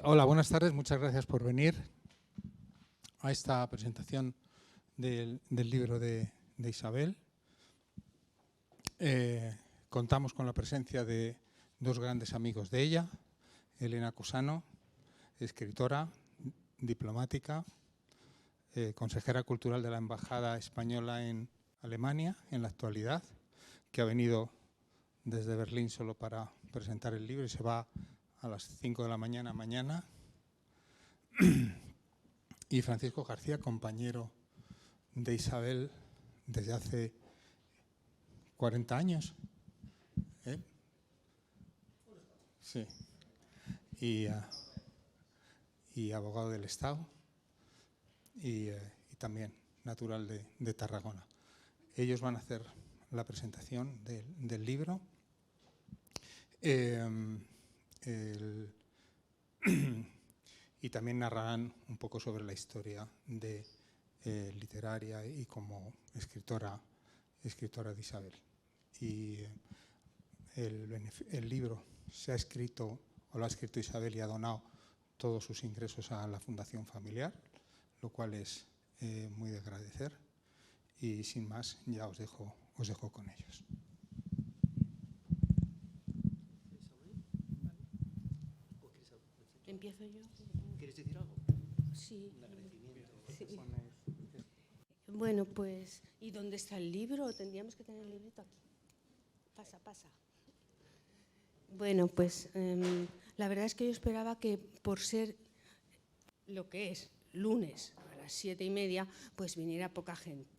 Hola, buenas tardes. Muchas gracias por venir a esta presentación del libro de Isabel. Contamos con la presencia de dos grandes amigos de ella, Elena Cusano, escritora, diplomática, consejera cultural de la Embajada Española en Alemania en la actualidad, que ha venido desde Berlín solo para presentar el libro y se va a las 5 de la mañana mañana. Y Francisco García, compañero de Isabel desde hace 40 años. Sí. Y abogado del Estado y también natural de Tarragona. Ellos van a hacer la presentación del libro. Y también narrarán un poco sobre la historia literaria y como escritora de Isabel. Y el libro se ha escrito, o lo ha escrito Isabel y ha donado todos sus ingresos a la Fundación Familiar, lo cual es muy de agradecer. Y sin más, ya os dejo con ellos. ¿Empiezo yo? ¿Quieres decir algo? Sí. Un agradecimiento. Sí. Bueno, pues, ¿y dónde está el libro? Tendríamos que tener el librito aquí. Pasa. Bueno, pues la verdad es que yo esperaba que por ser lo que es lunes a las 7:30, pues viniera poca gente.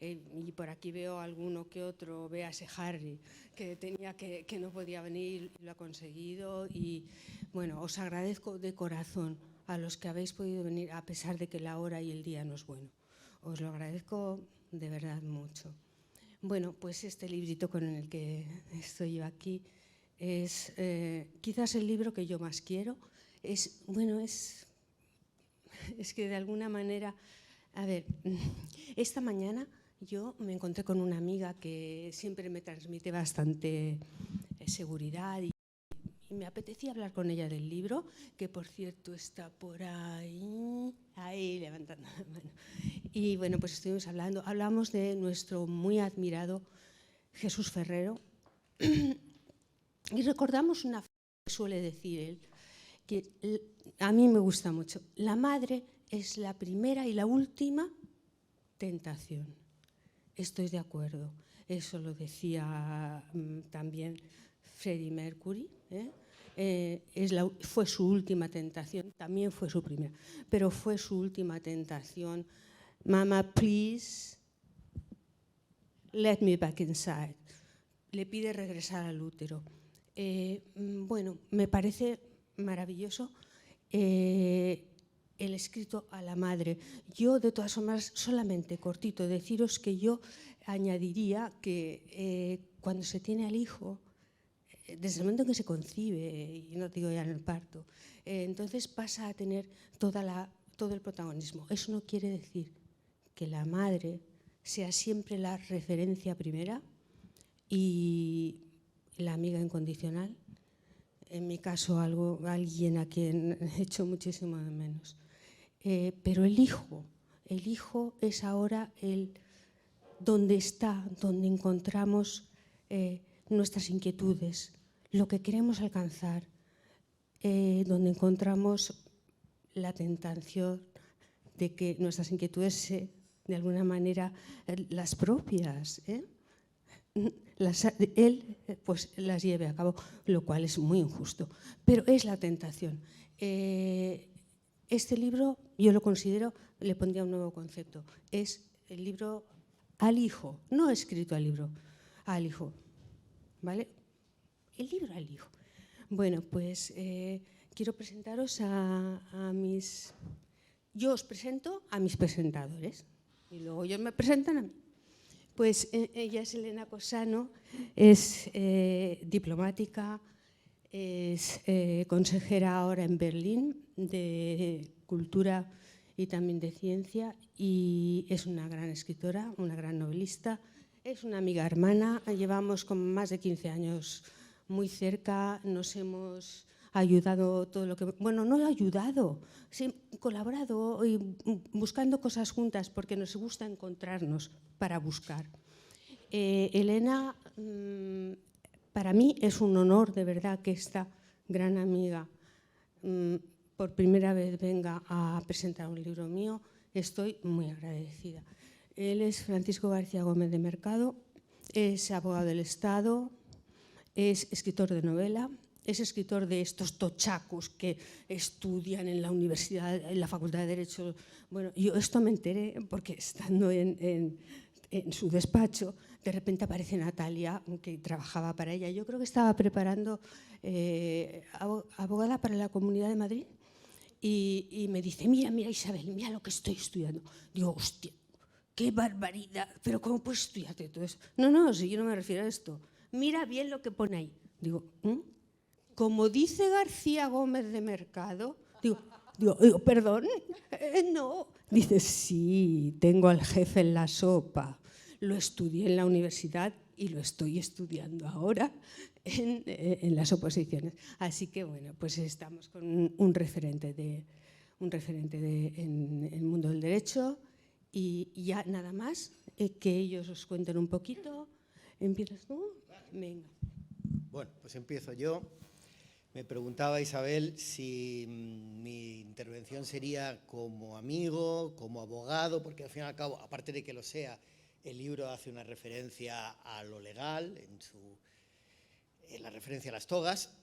Y por aquí veo alguno que otro, véase Harry, que no podía venir, lo ha conseguido. Y bueno, os agradezco de corazón a los que habéis podido venir, a pesar de que la hora y el día no es bueno. Os lo agradezco de verdad mucho. Bueno, pues este librito con el que estoy yo aquí es quizás el libro que yo más quiero. Es que de alguna manera, a ver, esta mañana yo me encontré con una amiga que siempre me transmite bastante seguridad y me apetecía hablar con ella del libro, que por cierto está por ahí levantando la mano. Y bueno, pues estuvimos hablamos de nuestro muy admirado Jesús Ferrero y recordamos una frase que suele decir él, que a mí me gusta mucho: la madre es la primera y la última tentación. Estoy de acuerdo. Eso lo decía también Freddie Mercury. Fue su última tentación, también fue su primera, pero fue su última tentación. Mama, please, let me back inside. Le pide regresar al útero. Bueno, me parece maravilloso el escrito a la madre. Yo, de todas formas, solamente cortito, deciros que yo añadiría que cuando se tiene al hijo, desde el momento en que se concibe, y no digo ya en el parto, entonces pasa a tener todo el protagonismo. Eso no quiere decir que la madre sea siempre la referencia primera y la amiga incondicional. En mi caso, alguien a quien echo muchísimo de menos. Pero el hijo es ahora donde encontramos nuestras inquietudes, lo que queremos alcanzar, donde encontramos la tentación de que nuestras inquietudes de alguna manera las propias, él pues las lleve a cabo, lo cual es muy injusto, pero es la tentación. Este libro yo lo considero, le pondría un nuevo concepto, es el libro al hijo, no escrito al libro, al hijo, ¿vale? El libro al hijo. Bueno, pues quiero presentaros yo os presento a mis presentadores y luego ellos me presentan a mí. Pues ella es Elena Cusano, es diplomática, es consejera ahora en Berlín de cultura y también de ciencia, y es una gran escritora, una gran novelista, es una amiga hermana, llevamos como más de 15 años muy cerca, nos hemos ayudado todo lo que... Bueno, no he ayudado, sí, colaborado y buscando cosas juntas porque nos gusta encontrarnos para buscar. Elena, para mí es un honor de verdad que esta gran amiga por primera vez venga a presentar un libro mío. Estoy muy agradecida. Él es Francisco García Gómez de Mercado, es abogado del Estado, es escritor de novela, es escritor de estos tochacos que estudian en la universidad, en la Facultad de Derecho. Bueno, yo esto me enteré porque estando en su despacho, de repente aparece Natalia, que trabajaba para ella. Yo creo que estaba preparando abogada para la Comunidad de Madrid y me dice, mira Isabel, mira lo que estoy estudiando. Digo, hostia, qué barbaridad, pero ¿cómo puedes estudiarte todo eso? No, si yo no me refiero a esto. Mira bien lo que pone ahí. Digo, como dice García Gómez de Mercado, digo, perdón, no. Dice, sí, tengo al jefe en la sopa. Lo estudié en la universidad y lo estoy estudiando ahora en las oposiciones. Así que, bueno, pues estamos con un referente en el mundo del derecho y ya nada más, que ellos os cuenten un poquito. ¿Empiezas tú? Venga. Bueno, pues empiezo yo. Me preguntaba Isabel si mi intervención sería como amigo, como abogado, porque al fin y al cabo, aparte de que lo sea, el libro hace una referencia a lo legal, en la referencia a las togas,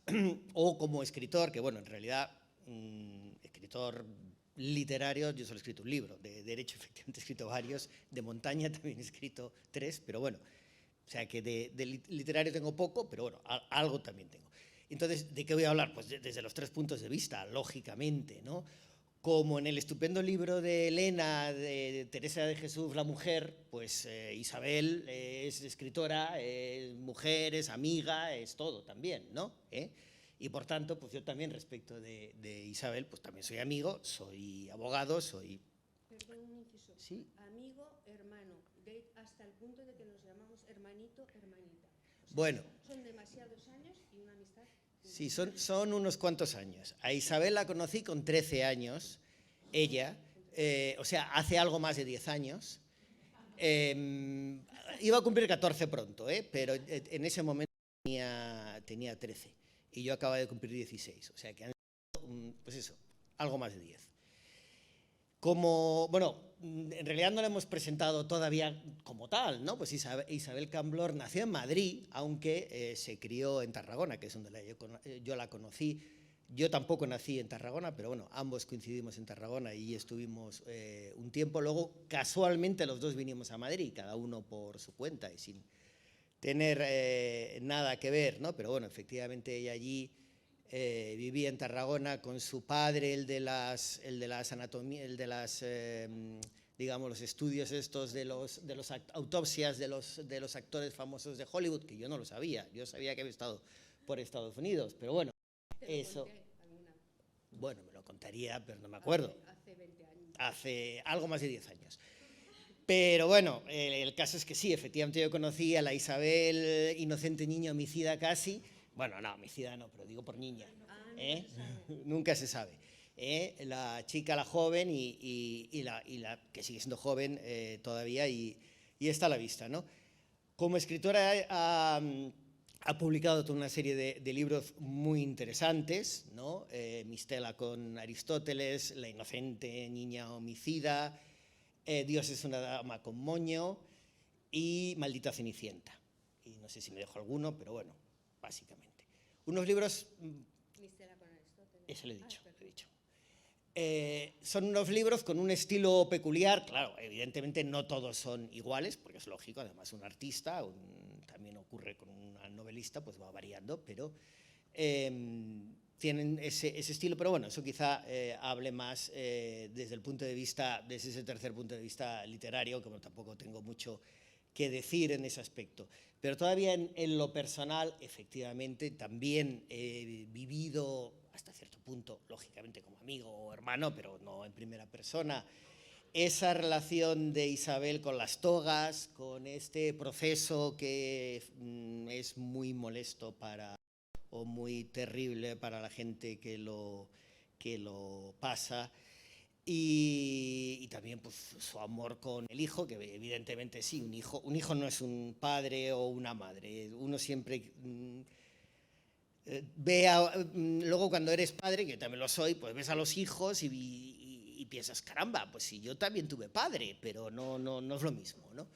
o como escritor, que bueno, en realidad, escritor literario, yo solo he escrito un libro, de derecho efectivamente he escrito varios, de montaña también he escrito 3, pero bueno, o sea que de literario tengo poco, pero bueno, algo también tengo. Entonces, ¿de qué voy a hablar? Pues desde los 3 puntos de vista, lógicamente, ¿no? Como en el estupendo libro de Elena, de Teresa de Jesús, La mujer, pues Isabel es escritora, es mujer, es amiga, es todo también, ¿no? Y por tanto, pues yo también respecto de Isabel, pues también soy amigo, soy abogado, soy... Perdón, un inciso. Sí. Amigo, hermano, hasta el punto de que nos llamamos hermanito, hermanita. O sea, Bueno. Son demasiados años y una amistad. Sí, son unos cuantos años. A Isabel la conocí con 13 años, ella, o sea, hace algo más de 10 años. Iba a cumplir 14 pronto, pero en ese momento tenía 13 y yo acababa de cumplir 16, o sea que han sido, pues eso, algo más de 10. Bueno, en realidad no la hemos presentado todavía como tal, ¿no? Pues Isabel Camblor nació en Madrid, aunque se crió en Tarragona, que es donde yo la conocí. Yo tampoco nací en Tarragona, pero bueno, ambos coincidimos en Tarragona y estuvimos un tiempo. Luego, casualmente, los dos vinimos a Madrid, cada uno por su cuenta y sin tener nada que ver, ¿no? Pero bueno, efectivamente ella allí vivía en Tarragona con su padre, digamos, los estudios estos de los autopsias de los actores famosos de Hollywood, que yo no lo sabía. Yo sabía que había estado por Estados Unidos, pero bueno, eso... Bueno, me lo contaría, pero no me acuerdo. Hace 20 años. Hace algo más de 10 años. Pero bueno, el caso es que sí, efectivamente yo conocí a la Isabel inocente niña homicida casi. Bueno, no, homicida no, pero digo por niña. Nunca se sabe. La chica, la joven y la que sigue siendo joven todavía y está a la vista, ¿no? Como escritora ha publicado toda una serie de libros muy interesantes, ¿no? Mistela con Aristóteles, La inocente niña homicida, Dios es una dama con moño y Maldita Cenicienta. Y no sé si me dejo alguno, pero bueno, básicamente. Unos libros... Mistela con Aristóteles. Eso lo he dicho. Son unos libros con un estilo peculiar. Claro, evidentemente no todos son iguales, porque es lógico, además un artista, también ocurre con una novelista, pues va variando, pero tienen ese estilo. Pero bueno, eso quizá hable más desde ese tercer punto de vista literario, que bueno, tampoco tengo mucho que decir en ese aspecto. Pero todavía en lo personal, efectivamente, también he vivido hasta cierto punto, lógicamente como amigo o hermano, pero no en primera persona, esa relación de Isabel con las togas, con este proceso que es muy molesto para o muy terrible para la gente que lo pasa. Y también pues, su amor con el hijo, que evidentemente sí, un hijo no es un padre o una madre. Uno siempre luego cuando eres padre, que también lo soy, pues ves a los hijos y piensas, caramba, pues sí, yo también tuve padre, pero no es lo mismo, ¿no?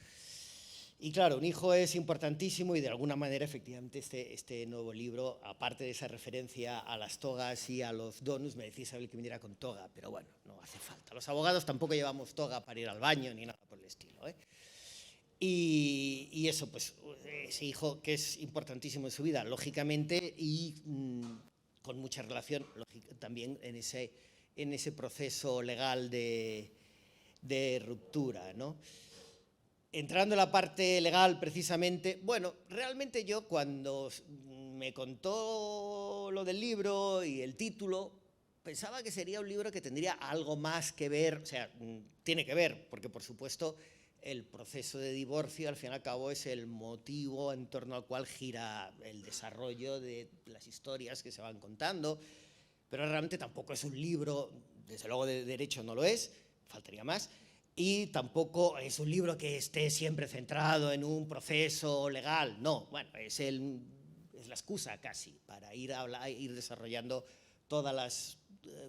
Y claro, un hijo es importantísimo y de alguna manera efectivamente este nuevo libro, aparte de esa referencia a las togas y a los donuts, me decía Isabel que viniera con toga, pero bueno, no hace falta. Los abogados tampoco llevamos toga para ir al baño ni nada por el estilo, ¿eh? Y eso, pues ese hijo que es importantísimo en su vida, lógicamente, y con mucha relación también en ese proceso legal de ruptura, ¿no? Entrando en la parte legal, precisamente, bueno, realmente yo cuando me contó lo del libro y el título, pensaba que sería un libro que tendría algo más que ver, o sea, tiene que ver, porque por supuesto el proceso de divorcio al fin y al cabo es el motivo en torno al cual gira el desarrollo de las historias que se van contando, pero realmente tampoco es un libro, desde luego de derecho no lo es, faltaría más. Y tampoco es un libro que esté siempre centrado en un proceso legal, no, bueno, es la excusa casi para ir desarrollando todas las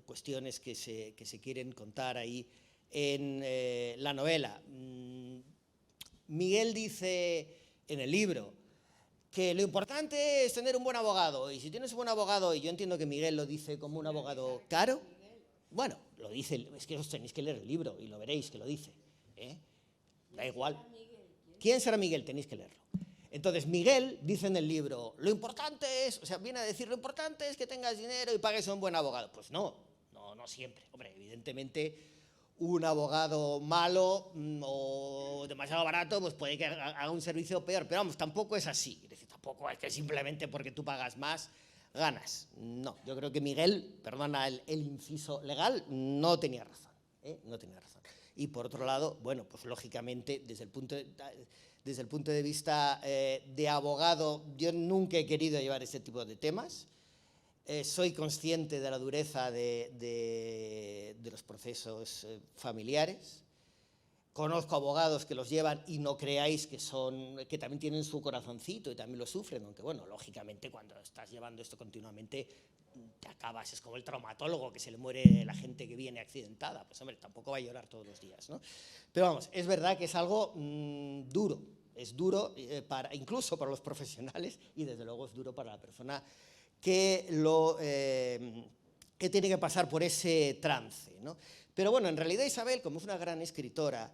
cuestiones que se quieren contar ahí en la novela. Miguel dice en el libro que lo importante es tener un buen abogado, y si tienes un buen abogado, y yo entiendo que Miguel lo dice como un abogado caro, bueno, lo dice, es que os tenéis que leer el libro y lo veréis que lo dice, ¿eh? Da igual. ¿Quién será Miguel? Tenéis que leerlo. Entonces, Miguel dice en el libro, lo importante es, o sea, viene a decir, lo importante es que tengas dinero y pagues a un buen abogado. Pues no siempre. Hombre, evidentemente, un abogado malo o demasiado barato, pues puede que haga un servicio peor, pero vamos, tampoco es así. Es decir, tampoco es que simplemente porque tú pagas más, ganas. No, yo creo que Miguel, perdona el inciso legal, no tenía razón, no tenía razón. Y por otro lado, bueno, pues lógicamente desde el punto de vista de abogado, yo nunca he querido llevar este tipo de temas. Soy consciente de la dureza de los procesos familiares. Conozco abogados que los llevan y no creáis que también tienen su corazoncito y también lo sufren, aunque bueno, lógicamente cuando estás llevando esto continuamente te acabas, es como el traumatólogo que se le muere la gente que viene accidentada, pues hombre, tampoco va a llorar todos los días, ¿no? Pero vamos, es verdad que es algo duro, es duro incluso para los profesionales y desde luego es duro para la persona que tiene que pasar por ese trance, ¿no? Pero bueno, en realidad Isabel, como es una gran escritora,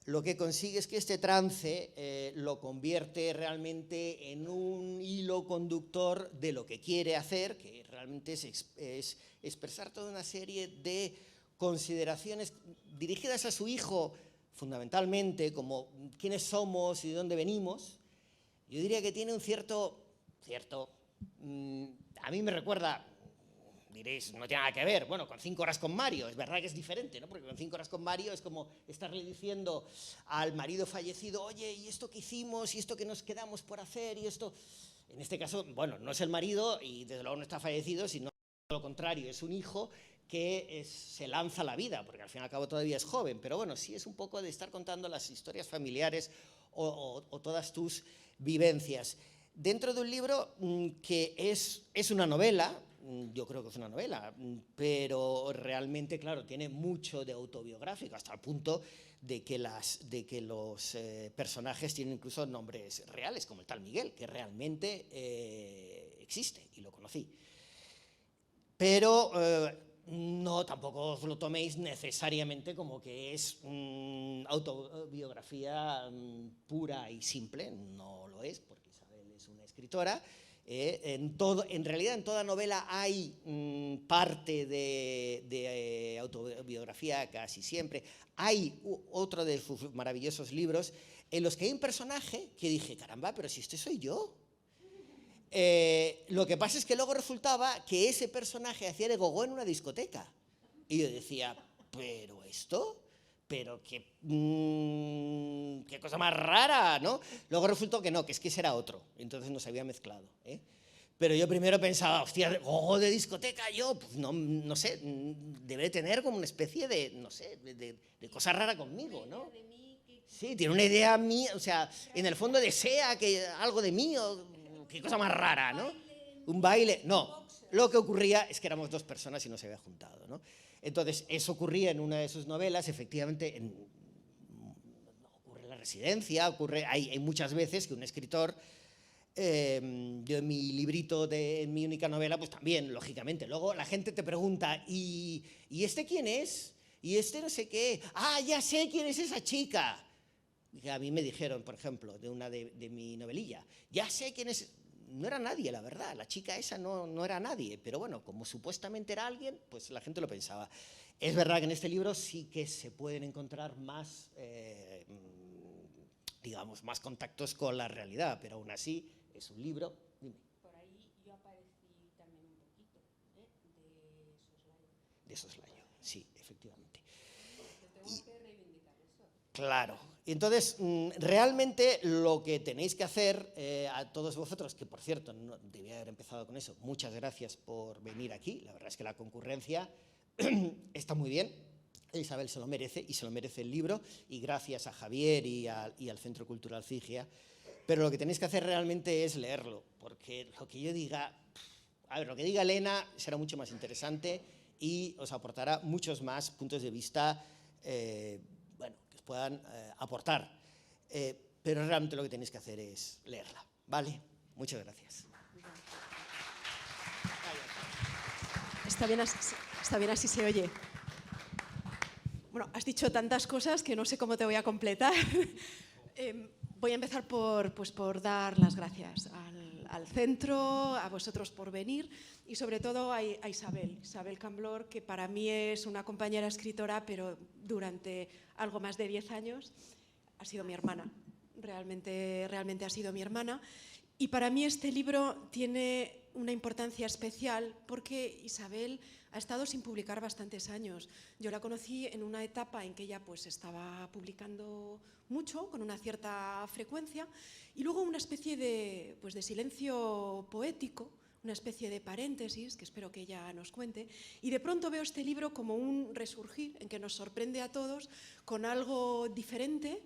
lo que consigue es que este trance lo convierte realmente en un hilo conductor de lo que quiere hacer, que realmente es expresar toda una serie de consideraciones dirigidas a su hijo, fundamentalmente, como quiénes somos y de dónde venimos. Yo diría que tiene un cierto a mí me recuerda, diréis, no tiene nada que ver, bueno, con 5 horas con Mario, es verdad que es diferente, ¿no? Porque con 5 horas con Mario es como estarle diciendo al marido fallecido, oye, ¿y esto que hicimos? ¿Y esto que nos quedamos por hacer? Y esto, en este caso, bueno, no es el marido y desde luego no está fallecido, sino lo contrario, es un hijo que se lanza a la vida, porque al fin y al cabo todavía es joven, pero bueno, sí es un poco de estar contando las historias familiares o todas tus vivencias. Dentro de un libro que es una novela, yo creo que es una novela, pero realmente, claro, tiene mucho de autobiográfico, hasta el punto de que los personajes tienen incluso nombres reales, como el tal Miguel, que realmente existe y lo conocí. Pero no, tampoco os lo toméis necesariamente como que es autobiografía pura y simple, no lo es, porque Isabel es una escritora. En realidad en toda novela hay parte de autobiografía casi siempre. Hay otro de sus maravillosos libros en los que hay un personaje que dije, caramba, pero si este soy yo. Lo que pasa es que luego resultaba que ese personaje hacía de gogó en una discoteca. Y yo decía, ¿pero esto? Pero qué cosa más rara, ¿no? Luego resultó que no, que es que ese era otro. Entonces nos había mezclado, ¿eh? Pero yo primero pensaba, hostia, gogo de discoteca, yo, pues no sé, debe tener como una especie de, no sé, de cosa rara conmigo, ¿no? Sí, tiene una idea mía, o sea, en el fondo desea que algo de mí, o qué cosa más rara, ¿no? Un baile, no. Lo que ocurría es que éramos dos personas y no se había juntado, ¿no? Entonces, eso ocurría en una de sus novelas, efectivamente, ocurre en La Residencia, hay muchas veces que un escritor, yo en mi librito, en mi única novela, pues también, lógicamente. Luego la gente te pregunta, ¿y este quién es? ¿Y este no sé qué? Ah, ya sé quién es esa chica. Que a mí me dijeron, por ejemplo, de una de mi novelilla, ya sé quién es. No era nadie, la verdad, la chica esa no era nadie, pero bueno, como supuestamente era alguien, pues la gente lo pensaba. Es verdad que en este libro sí que se pueden encontrar más, digamos, más contactos con la realidad, pero aún así es un libro. Dime. Por ahí yo aparecí también un poquito, de Soslayo, sí, efectivamente. Tengo que reivindicar eso. Claro. Entonces, realmente lo que tenéis que hacer a todos vosotros, que por cierto, no, debía haber empezado con eso, muchas gracias por venir aquí, la verdad es que la concurrencia está muy bien, Isabel se lo merece y se lo merece el libro, y gracias a Javier y al Centro Cultural Figia, pero lo que tenéis que hacer realmente es leerlo, porque lo que yo diga, lo que diga Elena será mucho más interesante y os aportará muchos más puntos de vista puedan aportar, pero realmente lo que tenéis que hacer es leerla, ¿vale? Muchas gracias. Está bien así se oye. Bueno, has dicho tantas cosas que no sé cómo te voy a completar. Voy a empezar por dar las gracias al centro, a vosotros por venir y sobre todo a Isabel Camblor, que para mí es una compañera escritora, pero durante algo más de 10 años ha sido mi hermana. Realmente ha sido mi hermana. Y para mí este libro tiene una importancia especial porque Isabel ha estado sin publicar bastantes años. Yo la conocí en una etapa en que ella pues estaba publicando mucho, con una cierta frecuencia, y luego una especie de silencio poético, una especie de paréntesis, que espero que ella nos cuente, y de pronto veo este libro como un resurgir en que nos sorprende a todos con algo diferente,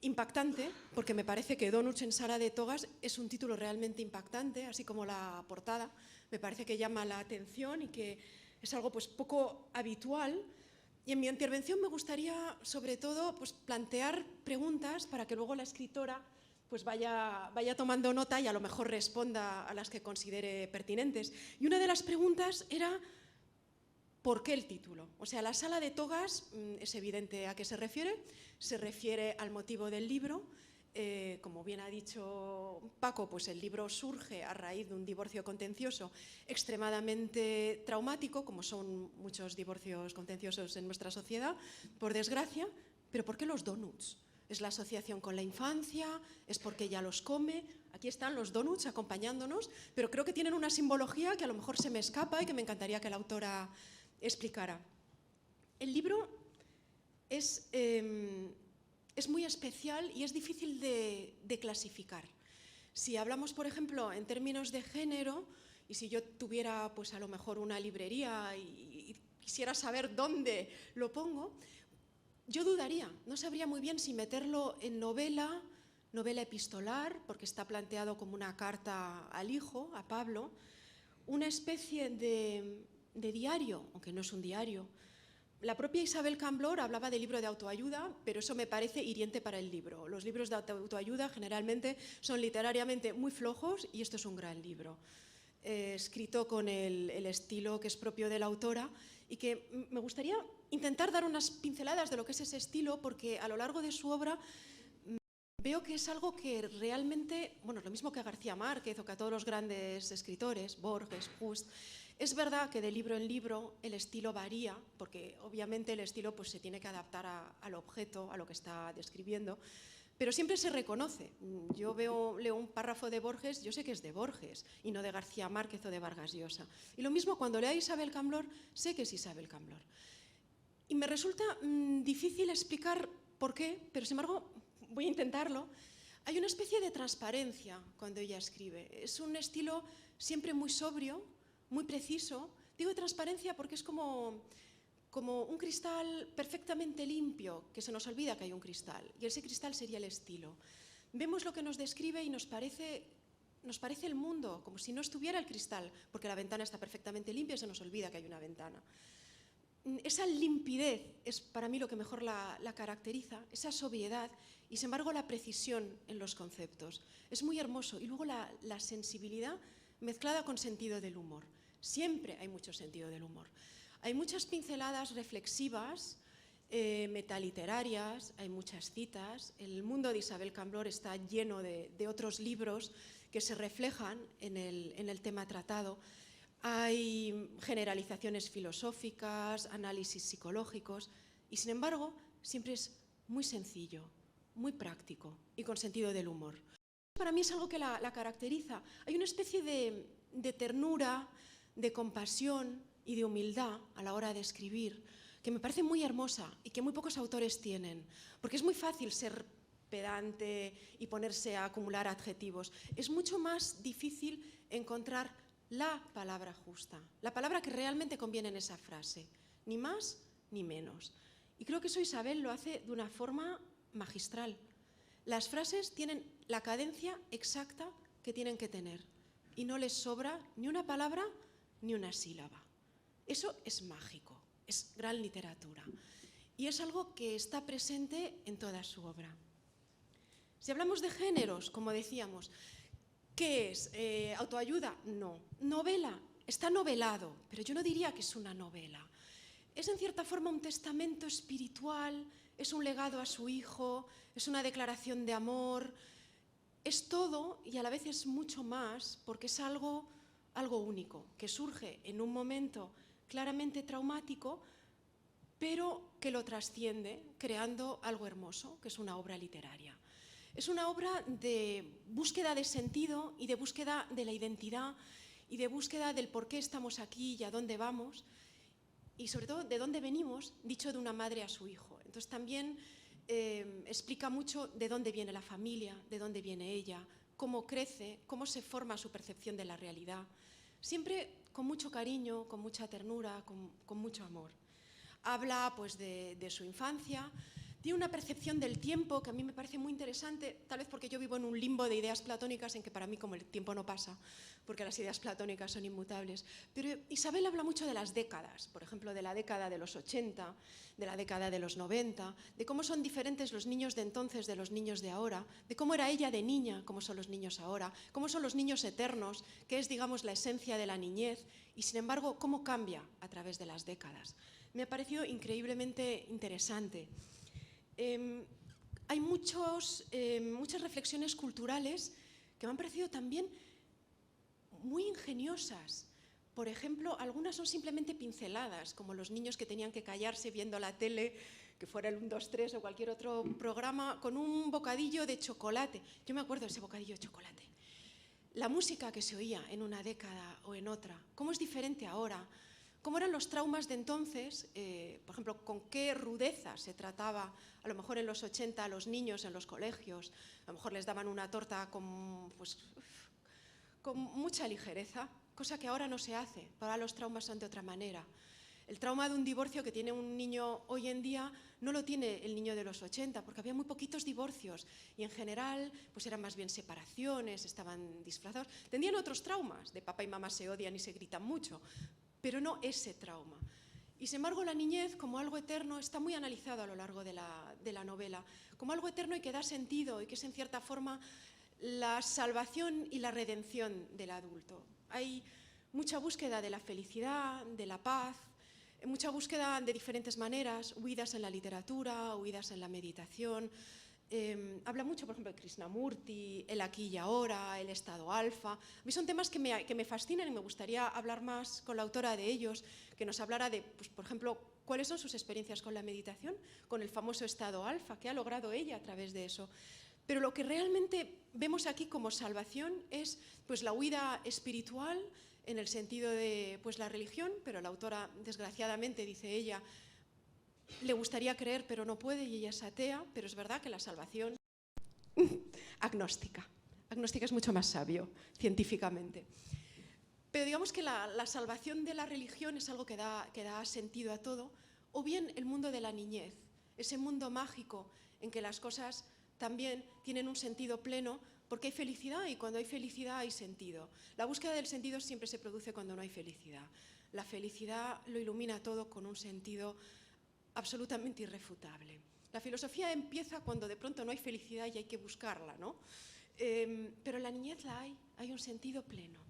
impactante, porque me parece que Donuts en Sala de Togas es un título realmente impactante, así como la portada, me parece que llama la atención y que es algo pues poco habitual. Y en mi intervención me gustaría sobre todo pues plantear preguntas para que luego la escritora pues vaya tomando nota y a lo mejor responda a las que considere pertinentes. Y una de las preguntas era ¿por qué el título? O sea, la Sala de Togas es evidente a qué se refiere al motivo del libro. Como bien ha dicho Paco, pues el libro surge a raíz de un divorcio contencioso extremadamente traumático, como son muchos divorcios contenciosos en nuestra sociedad, por desgracia. ¿Pero por qué los donuts? ¿Es la asociación con la infancia? ¿Es porque ella los come? Aquí están los donuts acompañándonos, pero creo que tienen una simbología que a lo mejor se me escapa y que me encantaría que la autora explicara. El libro es muy especial y es difícil de clasificar. Si hablamos, por ejemplo, en términos de género, y si yo tuviera pues a lo mejor una librería y quisiera saber dónde lo pongo, yo dudaría, no sabría muy bien si meterlo en novela epistolar, porque está planteado como una carta al hijo, a Pablo, una especie de diario, aunque no es un diario. La propia Isabel Camblor hablaba de libro de autoayuda, pero eso me parece hiriente para el libro. Los libros de autoayuda generalmente son literariamente muy flojos y esto es un gran libro, escrito con el estilo que es propio de la autora y que me gustaría intentar dar unas pinceladas de lo que es ese estilo, porque a lo largo de su obra veo que es algo que realmente, bueno, lo mismo que a García Márquez o que a todos los grandes escritores, Borges, Proust, es verdad que de libro en libro el estilo varía, porque obviamente el estilo pues, se tiene que adaptar al objeto, a lo que está describiendo, pero siempre se reconoce. Yo leo un párrafo de Borges, yo sé que es de Borges y no de García Márquez o de Vargas Llosa. Y lo mismo cuando leo a Isabel Camblor, sé que es Isabel Camblor. Y me resulta difícil explicar por qué, pero sin embargo voy a intentarlo. Hay una especie de transparencia cuando ella escribe. Es un estilo siempre muy sobrio, muy preciso. Digo transparencia porque es como un cristal perfectamente limpio, que se nos olvida que hay un cristal, y ese cristal sería el estilo. Vemos lo que nos describe y nos parece el mundo, como si no estuviera el cristal, porque la ventana está perfectamente limpia y se nos olvida que hay una ventana. Esa limpidez es para mí lo que mejor la caracteriza, esa sobriedad y sin embargo la precisión en los conceptos. Es muy hermoso. Y luego la sensibilidad mezclada con sentido del humor. Siempre hay mucho sentido del humor. Hay muchas pinceladas reflexivas, metaliterarias, hay muchas citas. El mundo de Isabel Camblor está lleno de otros libros que se reflejan en el tema tratado. Hay generalizaciones filosóficas, análisis psicológicos y, sin embargo, siempre es muy sencillo, muy práctico y con sentido del humor. Para mí es algo que la caracteriza. Hay una especie de ternura, de compasión y de humildad a la hora de escribir que me parece muy hermosa y que muy pocos autores tienen, porque es muy fácil ser pedante y ponerse a acumular adjetivos. Es mucho más difícil encontrar la palabra justa, la palabra que realmente conviene en esa frase, ni más ni menos. Y creo que eso Isabel lo hace de una forma magistral. Las frases tienen la cadencia exacta que tienen que tener y no les sobra ni una palabra ni una sílaba. Eso es mágico, es gran literatura y es algo que está presente en toda su obra. Si hablamos de géneros, como decíamos, ¿qué es? ¿Autoayuda? No. ¿Novela? Está novelado, pero yo no diría que es una novela. Es en cierta forma un testamento espiritual, es un legado a su hijo, es una declaración de amor. Es todo y a la vez es mucho más porque es algo único, que surge en un momento claramente traumático, pero que lo trasciende creando algo hermoso, que es una obra literaria. Es una obra de búsqueda de sentido y de búsqueda de la identidad y de búsqueda del por qué estamos aquí y a dónde vamos y sobre todo de dónde venimos, dicho de una madre a su hijo. Entonces también explica mucho de dónde viene la familia, de dónde viene ella, cómo crece, cómo se forma su percepción de la realidad. Siempre con mucho cariño, con mucha ternura, con mucho amor. Habla pues de su infancia. Tiene una percepción del tiempo que a mí me parece muy interesante, tal vez porque yo vivo en un limbo de ideas platónicas en que para mí como el tiempo no pasa, porque las ideas platónicas son inmutables. Pero Isabel habla mucho de las décadas, por ejemplo, de la década de los 80, de la década de los 90, de cómo son diferentes los niños de entonces de los niños de ahora, de cómo era ella de niña, cómo son los niños ahora, cómo son los niños eternos, que es, digamos, la esencia de la niñez, y sin embargo, cómo cambia a través de las décadas. Me ha parecido increíblemente interesante. Hay muchas reflexiones culturales que me han parecido también muy ingeniosas. Por ejemplo, algunas son simplemente pinceladas, como los niños que tenían que callarse viendo la tele, que fuera el 1, 2, 3 o cualquier otro programa, con un bocadillo de chocolate. Yo me acuerdo de ese bocadillo de chocolate. La música que se oía en una década o en otra, cómo es diferente ahora. ¿Cómo eran los traumas de entonces? Por ejemplo, ¿con qué rudeza se trataba a lo mejor en los 80 a los niños en los colegios? A lo mejor les daban una torta con mucha ligereza, cosa que ahora no se hace. Ahora los traumas son de otra manera. El trauma de un divorcio que tiene un niño hoy en día no lo tiene el niño de los 80, porque había muy poquitos divorcios y en general pues eran más bien separaciones, estaban disfrazados. Tendrían otros traumas, de papá y mamá se odian y se gritan mucho, pero no ese trauma. Y sin embargo la niñez como algo eterno está muy analizado a lo largo de la novela, como algo eterno y que da sentido y que es en cierta forma la salvación y la redención del adulto. Hay mucha búsqueda de la felicidad, de la paz, mucha búsqueda de diferentes maneras, huidas en la literatura, huidas en la meditación. Habla mucho, por ejemplo, de Krishnamurti, el aquí y ahora, el estado alfa. A mí son temas que me fascinan y me gustaría hablar más con la autora de ellos, que nos hablara de, pues, por ejemplo, cuáles son sus experiencias con la meditación, con el famoso estado alfa, qué ha logrado ella a través de eso. Pero lo que realmente vemos aquí como salvación es pues, la huida espiritual en el sentido de pues, la religión, pero la autora, desgraciadamente, dice ella, le gustaría creer pero no puede y ella es atea, pero es verdad que la salvación agnóstica. Agnóstica es mucho más sabio, científicamente. Pero digamos que la salvación de la religión es algo que da sentido a todo, o bien el mundo de la niñez, ese mundo mágico en que las cosas también tienen un sentido pleno, porque hay felicidad y cuando hay felicidad hay sentido. La búsqueda del sentido siempre se produce cuando no hay felicidad. La felicidad lo ilumina todo con un sentido absolutamente irrefutable. La filosofía empieza cuando de pronto no hay felicidad y hay que buscarla, ¿no? Pero en la niñez la hay un sentido pleno.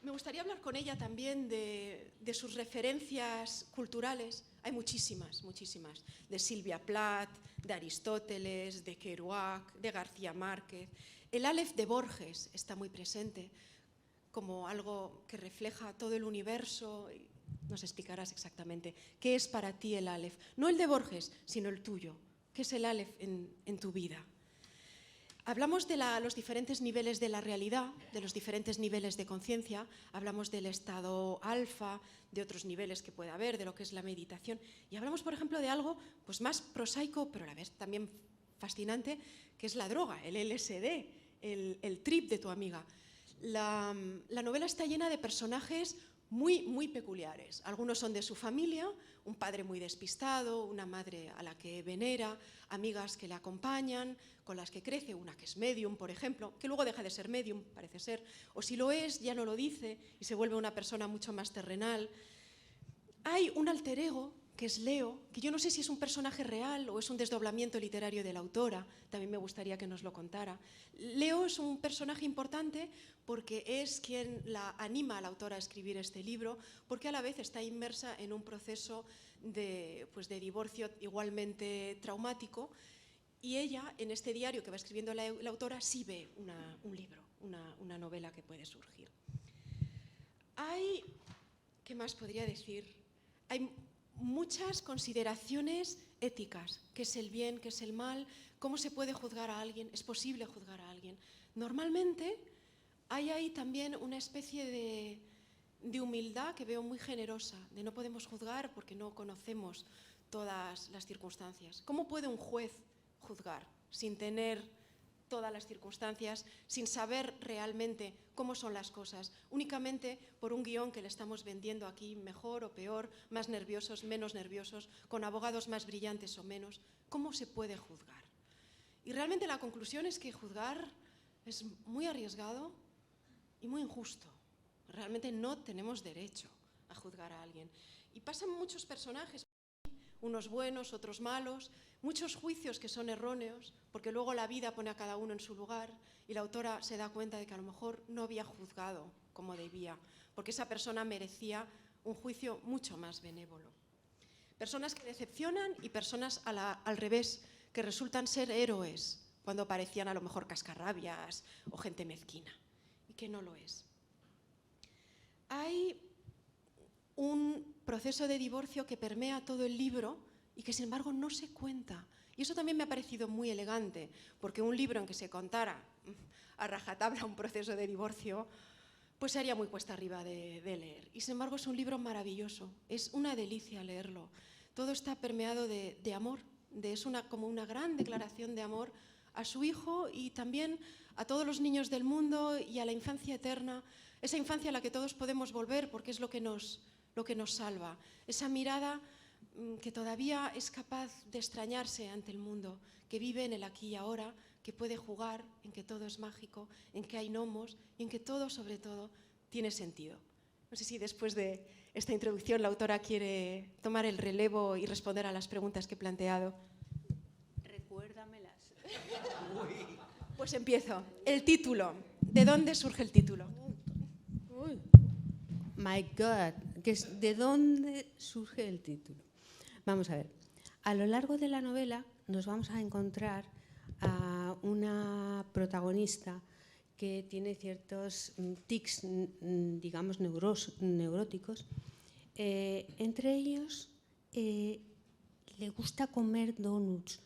Me gustaría hablar con ella también de sus referencias culturales. Hay muchísimas, muchísimas. De Silvia Plath, de Aristóteles, de Kerouac, de García Márquez. El Aleph de Borges está muy presente como algo que refleja todo el universo. Nos explicarás exactamente qué es para ti el Aleph. No el de Borges, sino el tuyo. ¿Qué es el Aleph en tu vida? Hablamos de los diferentes niveles de la realidad, de los diferentes niveles de conciencia, hablamos del estado alfa, de otros niveles que puede haber, de lo que es la meditación, y hablamos, por ejemplo, de algo pues, más prosaico, pero a la vez también fascinante, que es la droga, el LSD, el trip de tu amiga. La novela está llena de personajes muy, muy peculiares. Algunos son de su familia, un padre muy despistado, una madre a la que venera, amigas que le acompañan, con las que crece, una que es medium, por ejemplo, que luego deja de ser medium, parece ser, o si lo es, ya no lo dice y se vuelve una persona mucho más terrenal. Hay un alter ego, que es Leo, que yo no sé si es un personaje real o es un desdoblamiento literario de la autora, también me gustaría que nos lo contara. Leo es un personaje importante porque es quien la anima a la autora a escribir este libro, porque a la vez está inmersa en un proceso de divorcio igualmente traumático, y ella, en este diario que va escribiendo la autora, sí ve un libro, una novela que puede surgir. ¿Qué más podría decir? Hay muchas consideraciones éticas, qué es el bien, qué es el mal, cómo se puede juzgar a alguien, es posible juzgar a alguien. Normalmente hay ahí también una especie de humildad que veo muy generosa, de no podemos juzgar porque no conocemos todas las circunstancias. ¿Cómo puede un juez juzgar sin tener todas las circunstancias, sin saber realmente cómo son las cosas, únicamente por un guión que le estamos vendiendo aquí, mejor o peor, más nerviosos, menos nerviosos, con abogados más brillantes o menos? ¿Cómo se puede juzgar? Y realmente la conclusión es que juzgar es muy arriesgado y muy injusto. Realmente no tenemos derecho a juzgar a alguien. Y pasan muchos personajes, unos buenos, otros malos, muchos juicios que son erróneos, porque luego la vida pone a cada uno en su lugar y la autora se da cuenta de que a lo mejor no había juzgado como debía, porque esa persona merecía un juicio mucho más benévolo. Personas que decepcionan y personas al revés, que resultan ser héroes cuando parecían a lo mejor cascarrabias o gente mezquina, y que no lo es. Hay un proceso de divorcio que permea todo el libro y que sin embargo no se cuenta. Y eso también me ha parecido muy elegante, porque un libro en que se contara a rajatabla un proceso de divorcio, pues sería muy cuesta arriba de leer. Y sin embargo es un libro maravilloso, es una delicia leerlo. Todo está permeado de amor, es como una gran declaración de amor a su hijo y también a todos los niños del mundo y a la infancia eterna, esa infancia a la que todos podemos volver porque es lo que nos salva, esa mirada que todavía es capaz de extrañarse ante el mundo, que vive en el aquí y ahora, que puede jugar, en que todo es mágico, en que hay gnomos y en que todo, sobre todo, tiene sentido. No sé si después de esta introducción la autora quiere tomar el relevo y responder a las preguntas que he planteado. Recuérdamelas. Pues empiezo. El título. ¿De dónde surge el título? Uy. My God, ¿de dónde surge el título? Vamos a ver. A lo largo de la novela nos vamos a encontrar a una protagonista que tiene ciertos tics, digamos, neuróticos. Entre ellos, le gusta comer donuts.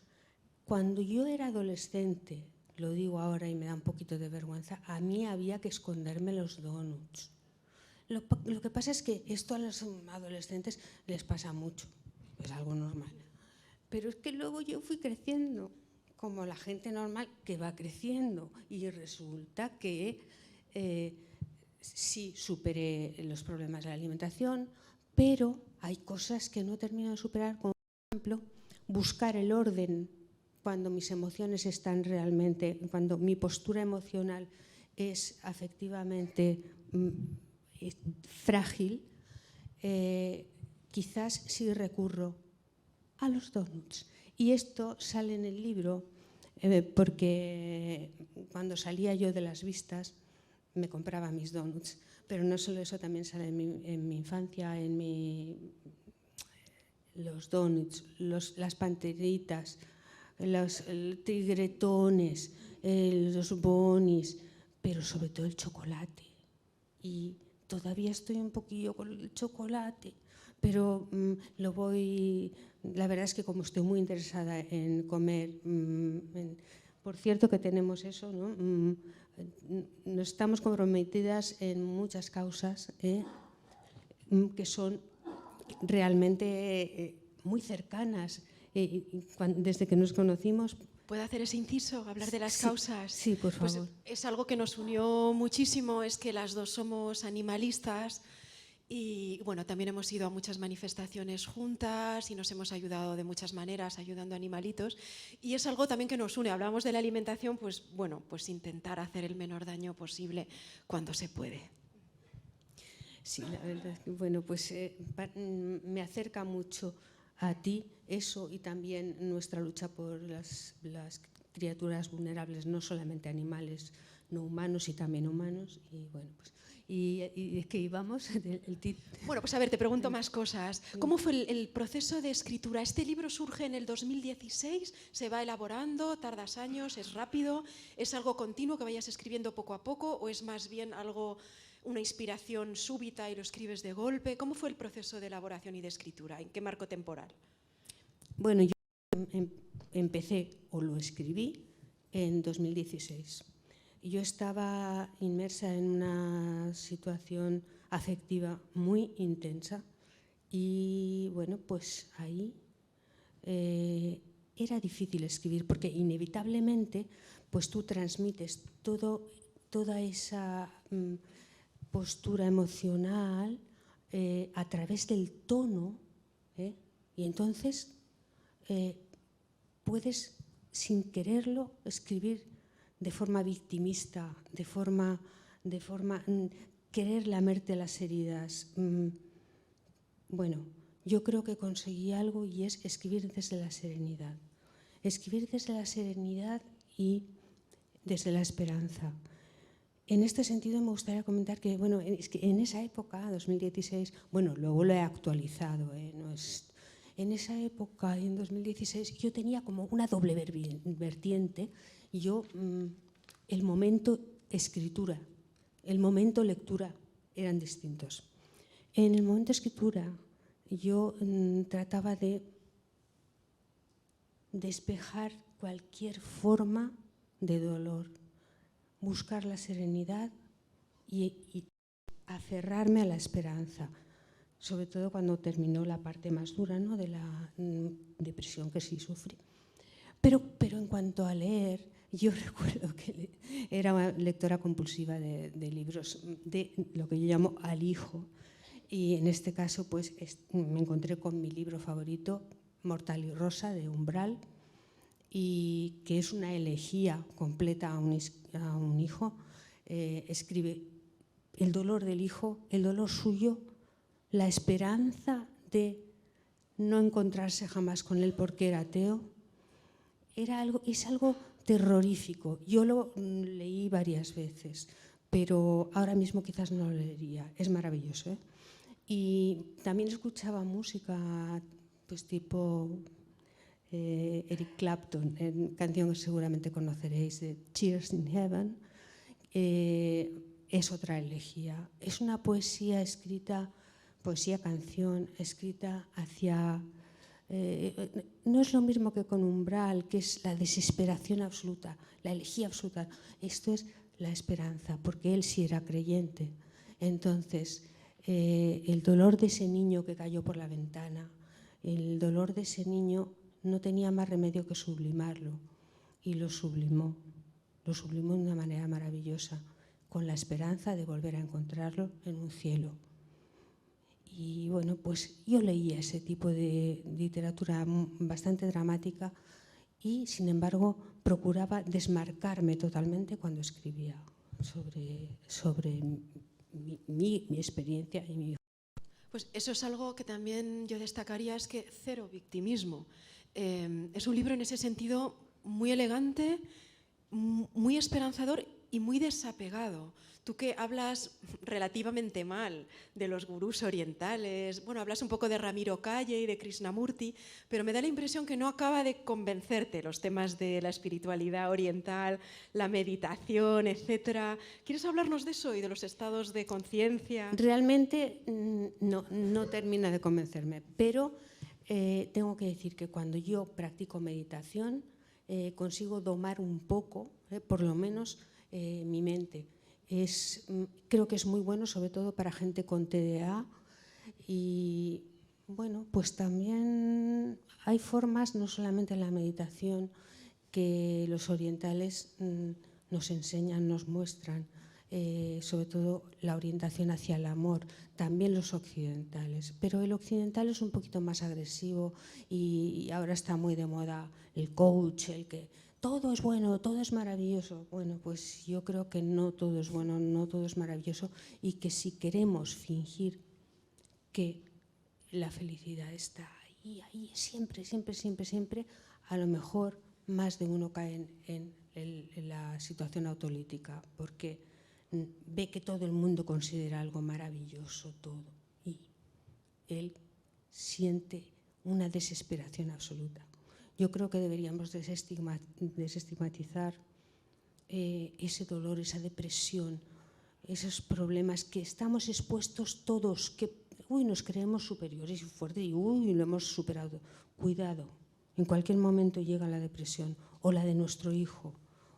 Cuando yo era adolescente, lo digo ahora y me da un poquito de vergüenza, a mí había que esconderme los donuts. Lo que pasa es que esto a los adolescentes les pasa mucho, es algo normal. Pero es que luego yo fui creciendo, como la gente normal que va creciendo, y resulta que sí superé los problemas de la alimentación, pero hay cosas que no termino de superar, como por ejemplo buscar el orden cuando mis emociones están realmente, cuando mi postura emocional es afectivamente frágil. Quizás sí recurro a los donuts. Y esto sale en el libro porque cuando salía yo de las vistas me compraba mis donuts. Pero no solo eso, también sale en mi infancia, los donuts, las panteritas, los tigretones, los bonis, pero sobre todo el chocolate. Y todavía estoy un poquillo con el chocolate, pero la verdad es que como estoy muy interesada en comer, por cierto que tenemos eso, ¿no? Nos estamos comprometidas en muchas causas que son realmente muy cercanas. Desde que nos conocimos. ¿Puedo hacer ese inciso, hablar de las causas? Sí, por favor. Pues es algo que nos unió muchísimo, es que las dos somos animalistas y bueno, también hemos ido a muchas manifestaciones juntas y nos hemos ayudado de muchas maneras ayudando a animalitos, y es algo también que nos une. Hablamos de la alimentación, pues bueno, pues intentar hacer el menor daño posible cuando se puede. Sí, la verdad es que bueno, pues me acerca mucho a ti eso, y también nuestra lucha por las criaturas vulnerables, no solamente animales, no humanos y también humanos. Y bueno, pues ¿y de qué íbamos? Bueno, pues a ver, te pregunto más cosas. ¿Cómo fue el proceso de escritura? ¿Este libro surge en el 2016? ¿Se va elaborando? ¿Tardas años? ¿Es rápido? ¿Es algo continuo que vayas escribiendo poco a poco? ¿O es más bien una inspiración súbita y lo escribes de golpe? ¿Cómo fue el proceso de elaboración y de escritura? ¿En qué marco temporal? Bueno, yo empecé o lo escribí en 2016. Yo estaba inmersa en una situación afectiva muy intensa y bueno, pues ahí era difícil escribir porque inevitablemente pues tú transmites toda esa postura emocional a través del tono, y entonces puedes sin quererlo escribir de forma victimista, de forma querer lamerte las heridas. Bueno, yo creo que conseguí algo, y es escribir desde la serenidad. Escribir desde la serenidad y desde la esperanza. En este sentido me gustaría comentar que, bueno, es que en esa época, 2016, bueno, luego lo he actualizado, en esa época, en 2016, yo tenía como una doble vertiente. Yo, el momento escritura, el momento lectura eran distintos. En el momento escritura yo trataba de despejar cualquier forma de dolor, buscar la serenidad y aferrarme a la esperanza, sobre todo cuando terminó la parte más dura, ¿no?, de la depresión que sí sufrí. Pero en cuanto a leer, yo recuerdo que era una lectora compulsiva de libros, de lo que yo llamo al hijo, y en este caso pues me encontré con mi libro favorito, Mortal y Rosa, de Umbral, y que es una elegía completa a un hijo. Escribe el dolor del hijo, el dolor suyo, la esperanza de no encontrarse jamás con él porque era ateo. Es algo terrorífico. Yo lo leí varias veces, pero ahora mismo quizás no lo leería. Es maravilloso, ¿eh? Y también escuchaba música pues tipo Eric Clapton, canción que seguramente conoceréis, de Tears in Heaven. Es otra elegía. Es una poesía escrita, poesía canción, escrita hacia... no es lo mismo que con Umbral, que es la desesperación absoluta, la elegía absoluta. Esto es la esperanza, porque él sí era creyente. Entonces, el dolor de ese niño que cayó por la ventana, el dolor de ese niño no tenía más remedio que sublimarlo. y lo sublimó de una manera maravillosa, con la esperanza de volver a encontrarlo en un cielo. Y bueno, pues yo leía ese tipo de literatura bastante dramática y, sin embargo, procuraba desmarcarme totalmente cuando escribía sobre mi experiencia y mi... Pues eso es algo que también yo destacaría, es que cero victimismo. Es un libro en ese sentido muy elegante, muy esperanzador y muy desapegado. Tú que hablas relativamente mal de los gurús orientales, bueno, hablas un poco de Ramiro Calle y de Krishnamurti, pero me da la impresión que no acaba de convencerte los temas de la espiritualidad oriental, la meditación, etcétera. ¿Quieres hablarnos de eso y de los estados de conciencia? Realmente no termina de convencerme, pero tengo que decir que cuando yo practico meditación consigo domar un poco, por lo menos, mi mente. Creo que es muy bueno, sobre todo para gente con TDA. Y bueno, pues también hay formas, no solamente en la meditación, que los orientales nos enseñan, nos muestran, sobre todo la orientación hacia el amor, también los occidentales. Pero el occidental es un poquito más agresivo y ahora está muy de moda el coach, el que todo es bueno, todo es maravilloso. Bueno, pues yo creo que no todo es bueno, no todo es maravilloso, y que si queremos fingir que la felicidad está ahí, siempre, siempre, siempre, siempre, a lo mejor más de uno cae en la situación autolítica, porque ve que todo el mundo considera algo maravilloso todo, y él siente una desesperación absoluta. Yo creo que deberíamos desestigmatizar ese dolor, esa depresión, esos problemas que estamos expuestos todos, que nos creemos superiores y fuertes y lo hemos superado. Cuidado, en cualquier momento llega la depresión, o la de nuestro hijo,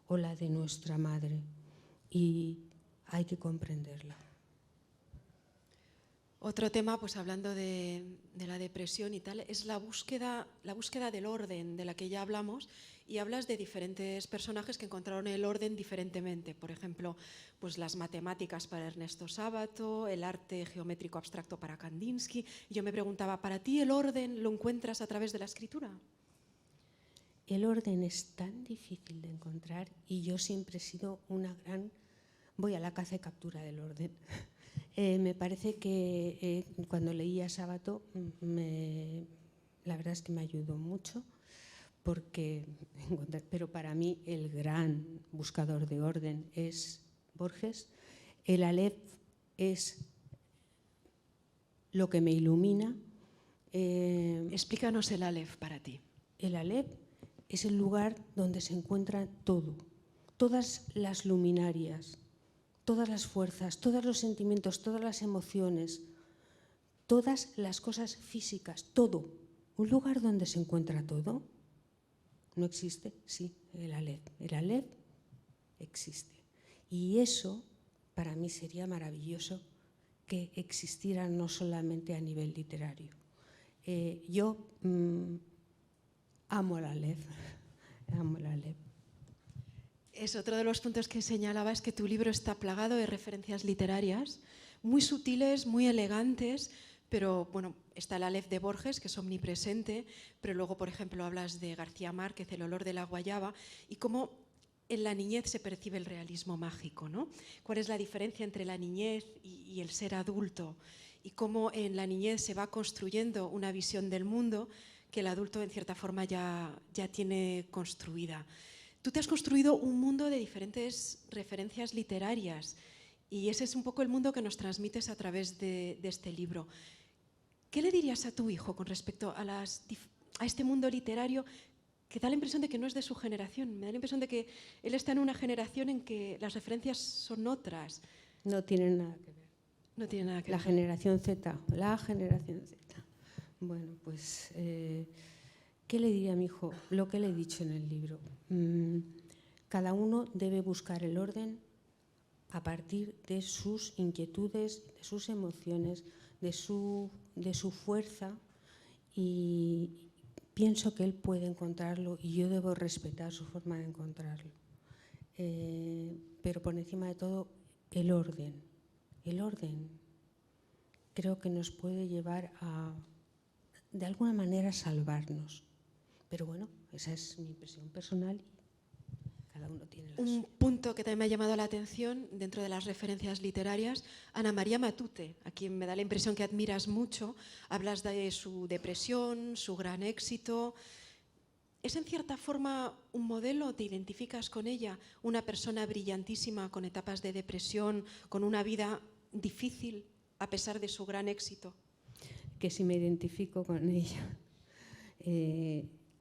o la de nuestra madre, y hay que comprenderla. Otro tema, pues hablando de la depresión y tal, es la búsqueda del orden de la que ya hablamos, y hablas de diferentes personajes que encontraron el orden diferentemente. Por ejemplo, pues las matemáticas para Ernesto Sábato, el arte geométrico abstracto para Kandinsky. Y yo me preguntaba, ¿para ti el orden lo encuentras a través de la escritura? El orden es tan difícil de encontrar, y yo siempre he sido una gran... Voy a la caza y captura del orden. Me parece que cuando leí a Sábato, la verdad es que me ayudó mucho, pero para mí el gran buscador de orden es Borges. El Aleph es lo que me ilumina. Explícanos el Aleph para ti. El Aleph es el lugar donde se encuentra todo, todas las luminarias, todas las fuerzas, todos los sentimientos, todas las emociones, todas las cosas físicas, todo. Un lugar donde se encuentra todo. ¿No existe? Sí, el Aleph. El Aleph existe. Y eso, para mí, sería maravilloso que existiera no solamente a nivel literario. Yo amo el Aleph. Amo el Aleph. Es otro de los puntos que señalaba, es que tu libro está plagado de referencias literarias, muy sutiles, muy elegantes, pero bueno, está el Aleph de Borges, que es omnipresente, pero luego, por ejemplo, hablas de García Márquez, El olor de la guayaba, y cómo en la niñez se percibe el realismo mágico, ¿no? ¿Cuál es la diferencia entre la niñez y el ser adulto? Y cómo en la niñez se va construyendo una visión del mundo que el adulto, en cierta forma, ya tiene construida. Tú te has construido un mundo de diferentes referencias literarias, y ese es un poco el mundo que nos transmites a través de este libro. ¿Qué le dirías a tu hijo con respecto a este mundo literario que da la impresión de que no es de su generación? Me da la impresión de que él está en una generación en que las referencias son otras. No tienen nada que ver. No tiene nada que La ver. generación Z, la generación Z. Bueno, pues... ¿qué le diría a mi hijo? Lo que le he dicho en el libro. Cada uno debe buscar el orden a partir de sus inquietudes, de sus emociones, de su fuerza, y pienso que él puede encontrarlo y yo debo respetar su forma de encontrarlo. Pero por encima de todo, el orden. El orden creo que nos puede llevar a, de alguna manera, salvarnos. Pero bueno, esa es mi impresión personal. Cada uno tiene la suya. Un punto que también me ha llamado la atención dentro de las referencias literarias, Ana María Matute, a quien me da la impresión que admiras mucho, hablas de su depresión, su gran éxito. ¿Es en cierta forma un modelo? ¿Te identificas con ella? Una persona brillantísima con etapas de depresión, con una vida difícil a pesar de su gran éxito. Que si me identifico con ella,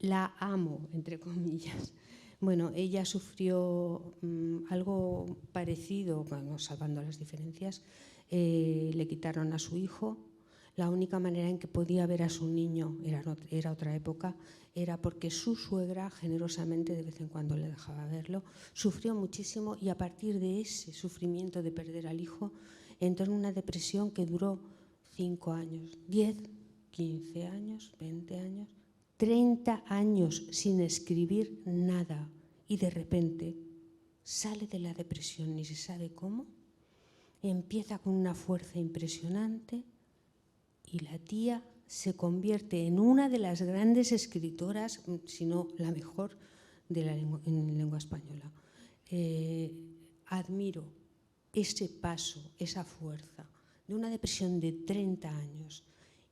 la amo, entre comillas. Bueno, ella sufrió algo parecido, bueno, salvando las diferencias, le quitaron a su hijo. La única manera en que podía ver a su niño, era otra época, era porque su suegra generosamente de vez en cuando le dejaba verlo. Sufrió muchísimo y a partir de ese sufrimiento de perder al hijo, entró en una depresión que duró 5 años, 10, 15 años, 20 años, 30 años sin escribir nada. Y de repente sale de la depresión, ni se sabe cómo, empieza con una fuerza impresionante y la tía se convierte en una de las grandes escritoras, si no la mejor, en lengua española. Admiro ese paso, esa fuerza de una depresión de 30 años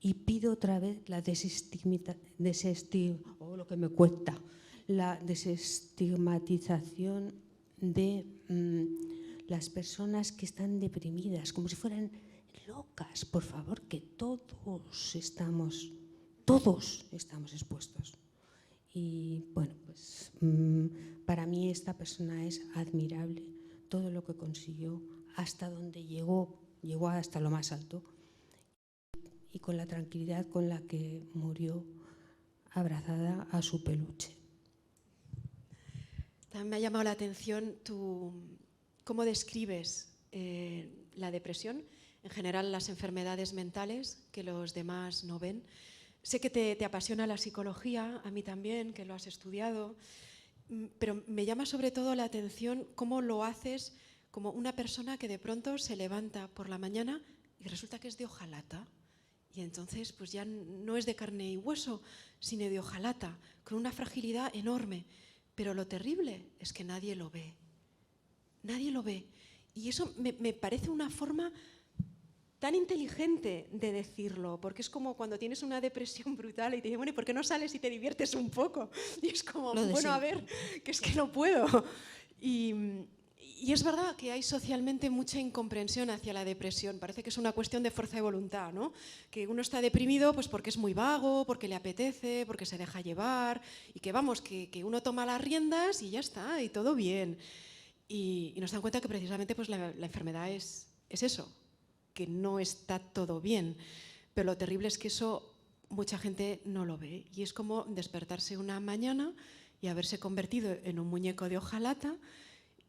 y pido otra vez la desestigmatización de las personas que están deprimidas, como si fueran locas. Por favor, que todos estamos expuestos. Y bueno, pues para mí esta persona es admirable, todo lo que consiguió, hasta donde llegó hasta lo más alto, y con la tranquilidad con la que murió abrazada a su peluche. También me ha llamado la atención cómo describes la depresión, en general las enfermedades mentales que los demás no ven. Sé que te apasiona la psicología, a mí también, que lo has estudiado, pero me llama sobre todo la atención cómo lo haces como una persona que de pronto se levanta por la mañana y resulta que es de hojalata. Y entonces pues ya no es de carne y hueso, sino de hojalata, con una fragilidad enorme. Pero lo terrible es que nadie lo ve. Nadie lo ve. Y eso me parece una forma tan inteligente de decirlo, porque es como cuando tienes una depresión brutal y te dicen, bueno, ¿y por qué no sales y te diviertes un poco? Y es como, bueno, a ver, que es que no puedo. Y es verdad que hay socialmente mucha incomprensión hacia la depresión. Parece que es una cuestión de fuerza de voluntad, ¿no? Que uno está deprimido pues porque es muy vago, porque le apetece, porque se deja llevar, y que vamos, que uno toma las riendas y ya está, y todo bien. Y nos dan cuenta que precisamente pues la enfermedad es eso, que no está todo bien. Pero lo terrible es que eso mucha gente no lo ve. Y es como despertarse una mañana y haberse convertido en un muñeco de hojalata,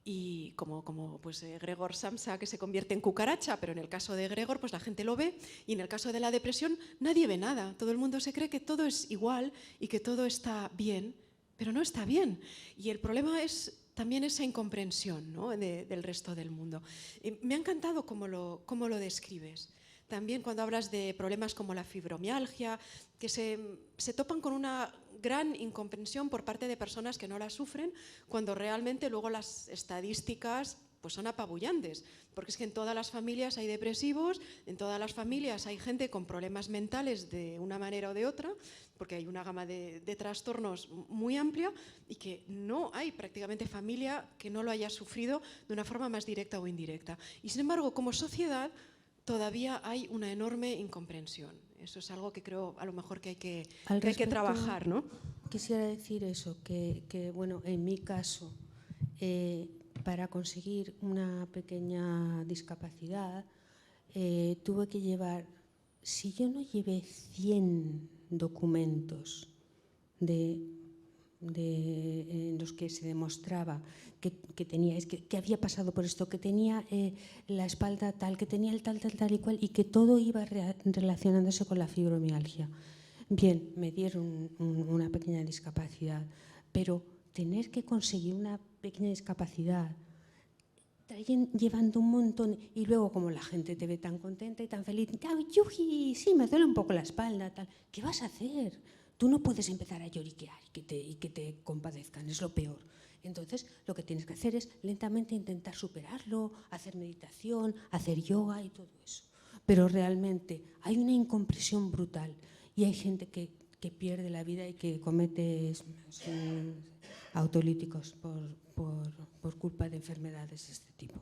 y como pues, Gregor Samsa, que se convierte en cucaracha, pero en el caso de Gregor pues la gente lo ve, y en el caso de la depresión nadie ve nada. Todo el mundo se cree que todo es igual y que todo está bien, pero no está bien. Y el problema es también esa incomprensión, ¿no? del resto del mundo. Me ha encantado cómo lo describes. También cuando hablas de problemas como la fibromialgia, que se topan con una gran incomprensión por parte de personas que no la sufren, cuando realmente luego las estadísticas pues son apabullantes, porque es que en todas las familias hay depresivos, en todas las familias hay gente con problemas mentales de una manera o de otra, porque hay una gama de trastornos muy amplia, y que no hay prácticamente familia que no lo haya sufrido de una forma más directa o indirecta. Y sin embargo, como sociedad, todavía hay una enorme incomprensión. Eso es algo que creo a lo mejor que hay que trabajar, ¿no? Quisiera decir eso, que bueno, en mi caso, para conseguir una pequeña discapacidad, tuve que llevar, si yo no llevé 100 documentos en los que se demostraba que había pasado por esto, que tenía la espalda tal, que tenía el tal y cual, y que todo iba relacionándose con la fibromialgia. Bien, me dieron una pequeña discapacidad, pero tener que conseguir una pequeña discapacidad llevando un montón, y luego como la gente te ve tan contenta y tan feliz, ¡ay, yuji! Sí, me duele un poco la espalda, tal. ¿Qué vas a hacer? Tú no puedes empezar a lloriquear y que te compadezcan, es lo peor. Entonces, lo que tienes que hacer es lentamente intentar superarlo, hacer meditación, hacer yoga y todo eso. Pero realmente hay una incompresión brutal y hay gente que pierde la vida y que comete autolíticos por culpa de enfermedades de este tipo.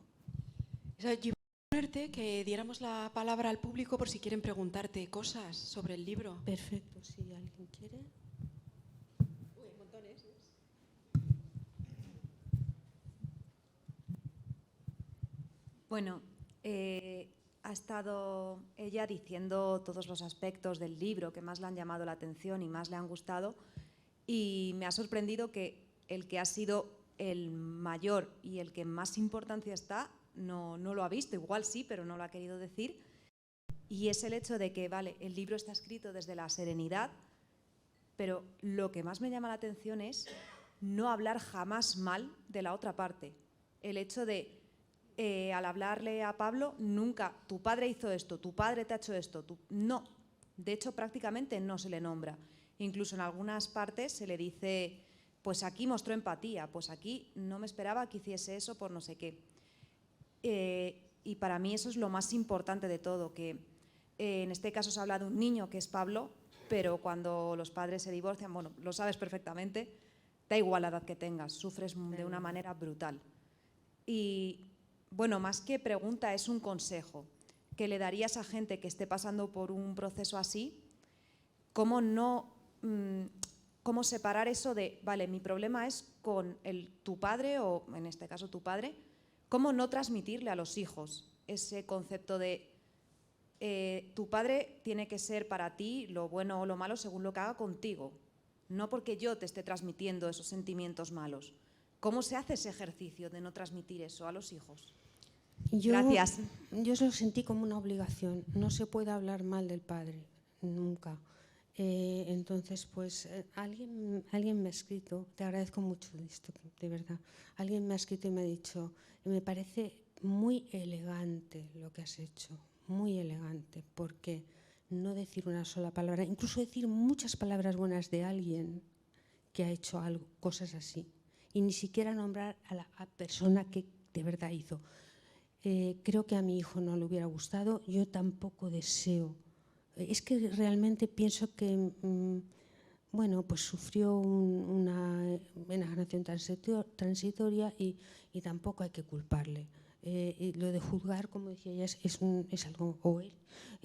Yo iba a proponerte que diéramos la palabra al público por si quieren preguntarte cosas sobre el libro. Perfecto, si alguien quiere. Uy, montones. Bueno, ha estado ella diciendo todos los aspectos del libro que más le han llamado la atención y más le han gustado, y me ha sorprendido que el que ha sido el mayor y el que más importancia está no lo ha visto. Igual sí, pero no lo ha querido decir. Y es el hecho de que, vale, el libro está escrito desde la serenidad, pero lo que más me llama la atención es no hablar jamás mal de la otra parte. El hecho de, al hablarle a Pablo, nunca, tu padre hizo esto, tu padre te ha hecho esto, no. De hecho, prácticamente no se le nombra. Incluso en algunas partes se le dice, pues aquí mostró empatía, pues aquí no me esperaba que hiciese eso por no sé qué. Y para mí eso es lo más importante de todo, que en este caso se habla de un niño que es Pablo, pero cuando los padres se divorcian, bueno, lo sabes perfectamente, da igual la edad que tengas, sufres de una manera brutal. Y bueno, más que pregunta, es un consejo que le darías a gente que esté pasando por un proceso así. ¿Cómo separar eso de, vale, mi problema es con tu padre, o en este caso tu padre, cómo no transmitirle a los hijos ese concepto de tu padre tiene que ser para ti lo bueno o lo malo según lo que haga contigo, no porque yo te esté transmitiendo esos sentimientos malos? ¿Cómo se hace ese ejercicio de no transmitir eso a los hijos? Gracias. Yo se lo sentí como una obligación. No se puede hablar mal del padre, nunca. Entonces, pues alguien me ha escrito, te agradezco mucho esto, de verdad. Alguien me ha escrito y me ha dicho, me parece muy elegante lo que has hecho, muy elegante, porque no decir una sola palabra, incluso decir muchas palabras buenas de alguien que ha hecho algo, cosas así, y ni siquiera nombrar a la persona que de verdad hizo. Creo que a mi hijo no le hubiera gustado, yo tampoco deseo. Es que realmente pienso que, bueno, pues sufrió una enajenación transitoria y tampoco hay que culparle. Y lo de juzgar, como decía ella, es algo, o él,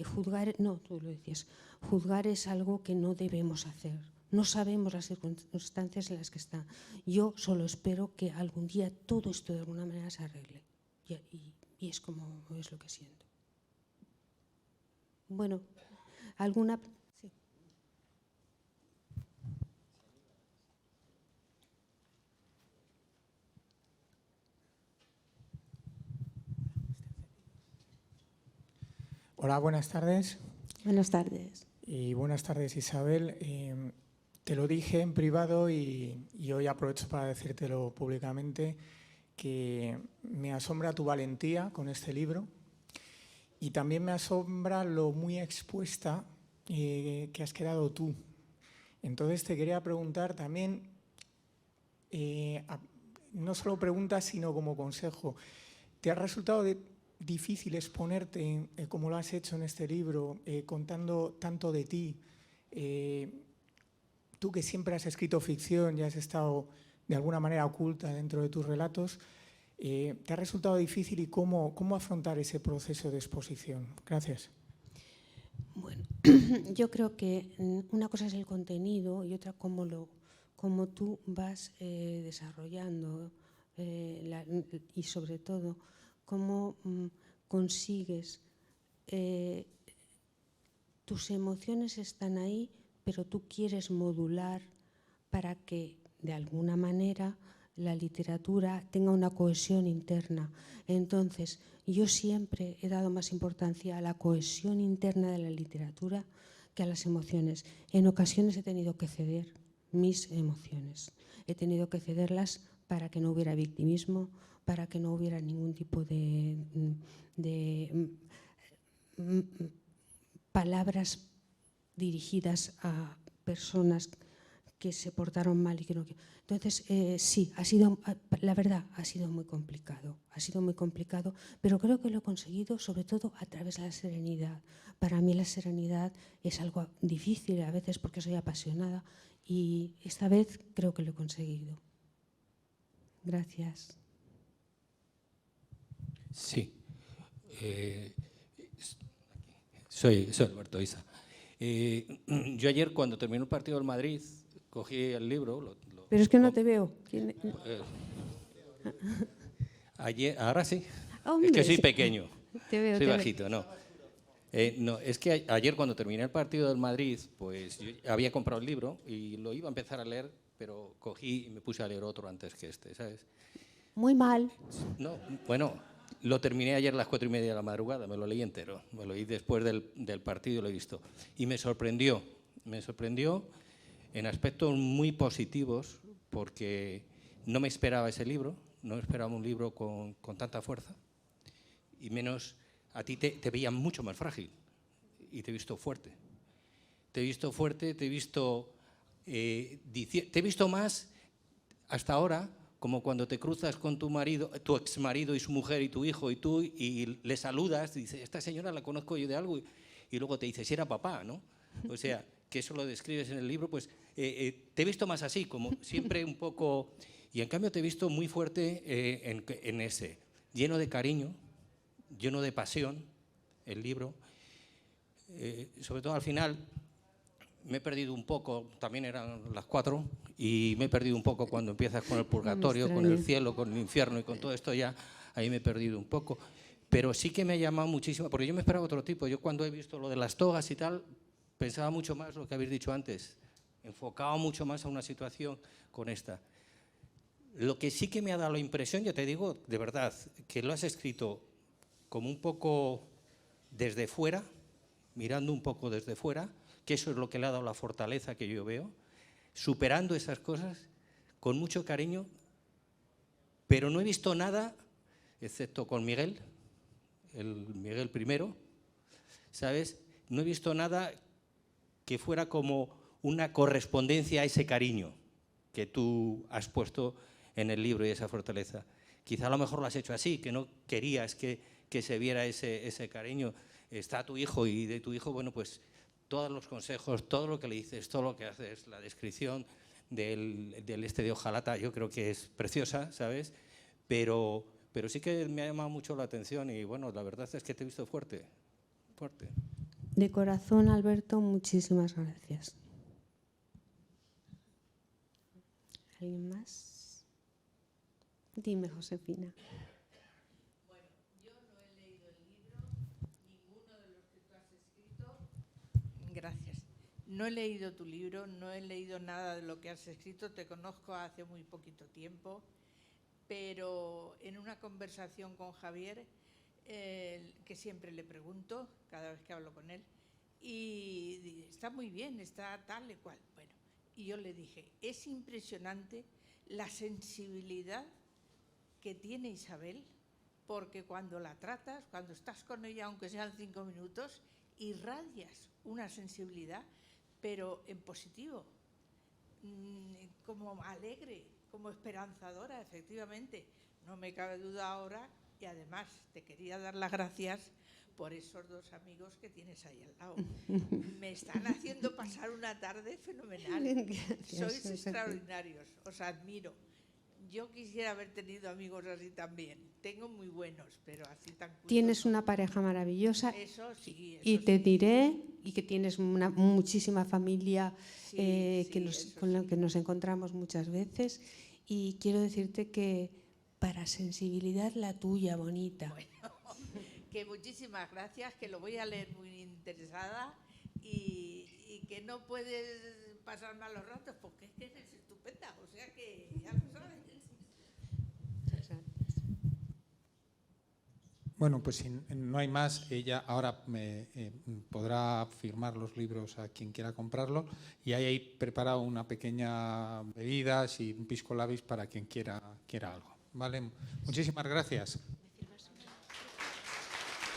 juzgar, no, tú lo decías, juzgar es algo que no debemos hacer. No sabemos las circunstancias en las que está. Yo solo espero que algún día todo esto de alguna manera se arregle. Y es como es lo que siento. Bueno, ¿alguna? Sí. Hola, buenas tardes. Buenas tardes. Y buenas tardes, Isabel. Te lo dije en privado y hoy aprovecho para decírtelo públicamente, que me asombra tu valentía con este libro y también me asombra lo muy expuesta que has quedado tú. Entonces te quería preguntar también, no solo preguntas sino como consejo, ¿te ha resultado difícil exponerte como lo has hecho en este libro, contando tanto de ti? Tú que siempre has escrito ficción y has estado de alguna manera oculta dentro de tus relatos, ¿te ha resultado difícil y cómo afrontar ese proceso de exposición? Gracias. Bueno, yo creo que una cosa es el contenido y otra cómo tú vas desarrollando y sobre todo cómo consigues, tus emociones están ahí, pero tú quieres modular para que de alguna manera la literatura tenga una cohesión interna. Entonces, yo siempre he dado más importancia a la cohesión interna de la literatura que a las emociones. En ocasiones he tenido que ceder mis emociones. He tenido que cederlas para que no hubiera victimismo, para que no hubiera ningún tipo de palabras dirigidas a personas que se portaron mal y que no. Entonces, sí, la verdad, ha sido muy complicado, pero creo que lo he conseguido sobre todo a través de la serenidad. Para mí la serenidad es algo difícil a veces porque soy apasionada y esta vez creo que lo he conseguido. Gracias. Sí. Soy Alberto Isa. Yo ayer, cuando terminó el partido del Madrid, cogí el libro. Pero es que no te veo. Ayer, ahora sí. Hombre, es que soy pequeño. Soy veo. bajito, no. No, es que ayer, cuando terminé el partido del Madrid, pues yo había comprado el libro y lo iba a empezar a leer, pero cogí y me puse a leer otro antes que este, ¿sabes? Muy mal. No, bueno, lo terminé ayer a las 4:30 de la madrugada, me lo leí entero. Me lo leí después del partido y lo he visto. Y me sorprendió en aspectos muy positivos, porque no me esperaba ese libro, no me esperaba un libro con tanta fuerza, y menos, a ti te veía mucho más frágil, y te he visto fuerte. Te he visto fuerte, te he visto más hasta ahora, como cuando te cruzas con tu marido, tu exmarido y su mujer y tu hijo y tú, y le saludas, y dices, esta señora la conozco yo de algo, y luego te dice, si era papá, ¿no? O sea, que eso lo describes en el libro, pues te he visto más así, como siempre un poco, y en cambio te he visto muy fuerte en ese, lleno de cariño, lleno de pasión, el libro. Sobre todo al final me he perdido un poco, también eran las 4, y me he perdido un poco cuando empiezas con el purgatorio, con el cielo, con el infierno y con todo esto ya, ahí me he perdido un poco. Pero sí que me ha llamado muchísimo, porque yo me esperaba otro tipo. Yo cuando he visto lo de las togas y tal, pensaba mucho más lo que habéis dicho antes, enfocado mucho más a una situación con esta. Lo que sí que me ha dado la impresión, ya te digo, de verdad, que lo has escrito como un poco desde fuera, mirando un poco desde fuera, que eso es lo que le ha dado la fortaleza que yo veo, superando esas cosas con mucho cariño, pero no he visto nada, excepto con Miguel, el Miguel I, ¿sabes? No he visto nada que fuera como una correspondencia a ese cariño que tú has puesto en el libro y esa fortaleza. Quizá a lo mejor lo has hecho así, que no querías que se viera ese cariño. Está tu hijo, y de tu hijo, bueno, pues todos los consejos, todo lo que le dices, todo lo que haces, la descripción del de Hojalata, yo creo que es preciosa, ¿sabes? Pero sí que me ha llamado mucho la atención, y bueno, la verdad es que te he visto fuerte, fuerte. De corazón, Alberto, muchísimas gracias. ¿Alguien más? Dime, Josefina. Bueno, yo no he leído el libro, ninguno de los que tú has escrito. Gracias. No he leído tu libro, no he leído nada de lo que has escrito, te conozco hace muy poquito tiempo, pero en una conversación con Javier, que siempre le pregunto, cada vez que hablo con él, y está muy bien, está tal y cual. Bueno, y yo le dije, es impresionante la sensibilidad que tiene Isabel, porque cuando la tratas, cuando estás con ella, aunque sean 5 minutos, irradias una sensibilidad, pero en positivo, como alegre, como esperanzadora, efectivamente. No me cabe duda ahora, y además te quería dar las gracias por esos 2 amigos que tienes ahí al lado. Me están haciendo pasar una tarde fenomenal. Sois extraordinarios, os admiro. Yo quisiera haber tenido amigos así también. Tengo muy buenos, pero así tan cultos. Tienes una pareja maravillosa. Eso sí. Eso y te sí. diré, y que tienes muchísima familia con la que nos encontramos muchas veces. Y quiero decirte que para sensibilidad la tuya, bonita. Bueno, que muchísimas gracias, que lo voy a leer muy interesada, y que no puedes pasar malos ratos porque es que eres estupenda, o sea que ya lo sabes. Bueno, pues si no hay más, ella ahora podrá firmar los libros a quien quiera comprarlo y hay ahí preparado una pequeña bebida y un pisco labis para quien quiera algo. ¿Vale? Muchísimas gracias.